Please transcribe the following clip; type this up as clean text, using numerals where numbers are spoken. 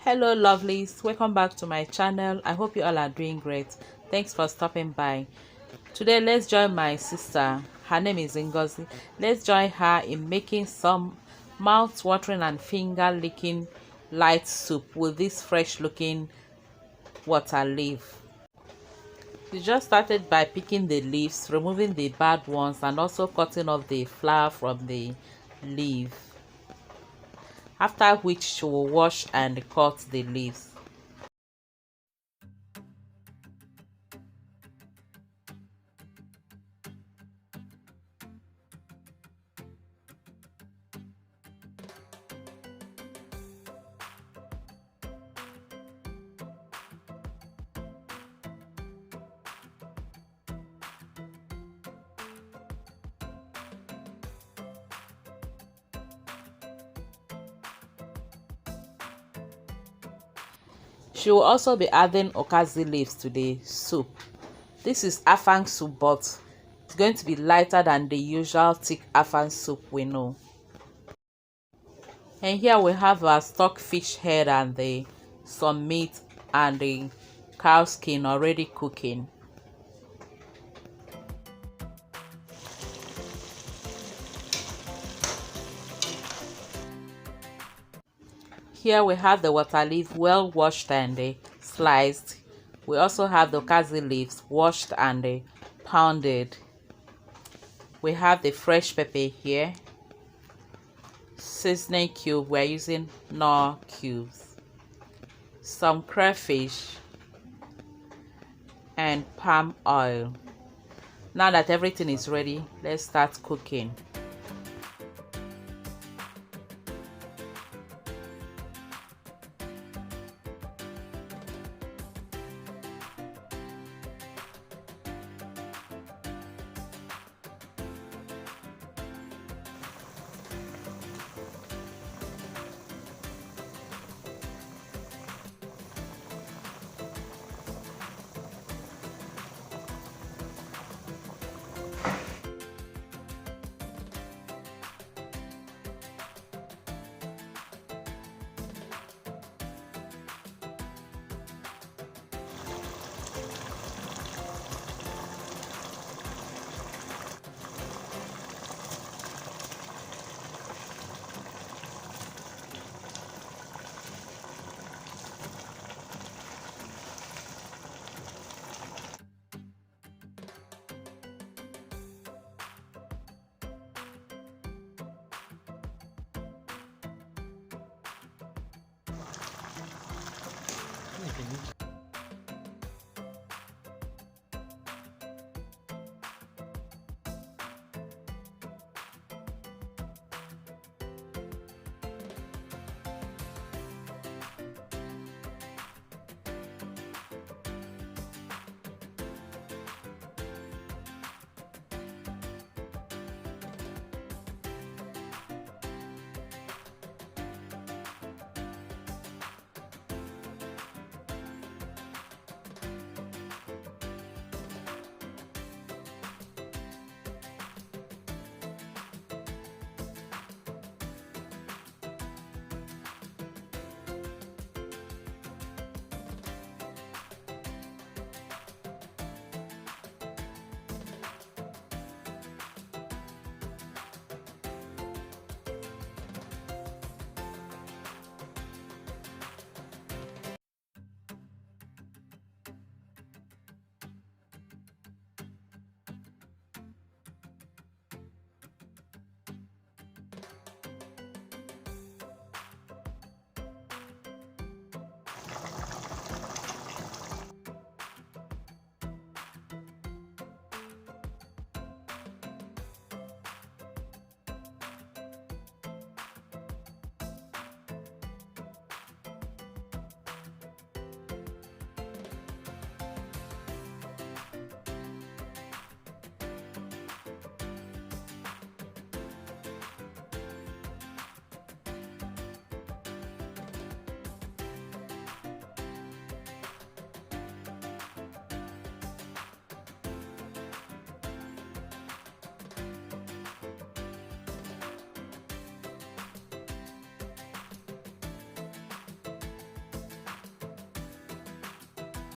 Hello lovelies, welcome back to my channel. I hope you all are doing great. Thanks for stopping by. Today let's join my sister, her name is Ukazi. Let's join her in making some mouth-watering and finger-licking light soup with this fresh looking water leaf. We just started by picking the leaves, removing the bad ones, and also cutting off the flower from the leaf, after which she will wash and cut the leaves. She will also be adding Ukazi leaves to the soup. This is Afang soup, but it's going to be lighter than the usual thick Afang soup we know. And here we have our stockfish head and some meat and the cow skin already cooking. Here we have the water leaf well washed and sliced. We also have the Ukazi leaves washed and pounded. We have the fresh pepper here. Seasoning cube, we're using Knorr cubes. Some crayfish and palm oil. Now that everything is ready, let's start cooking.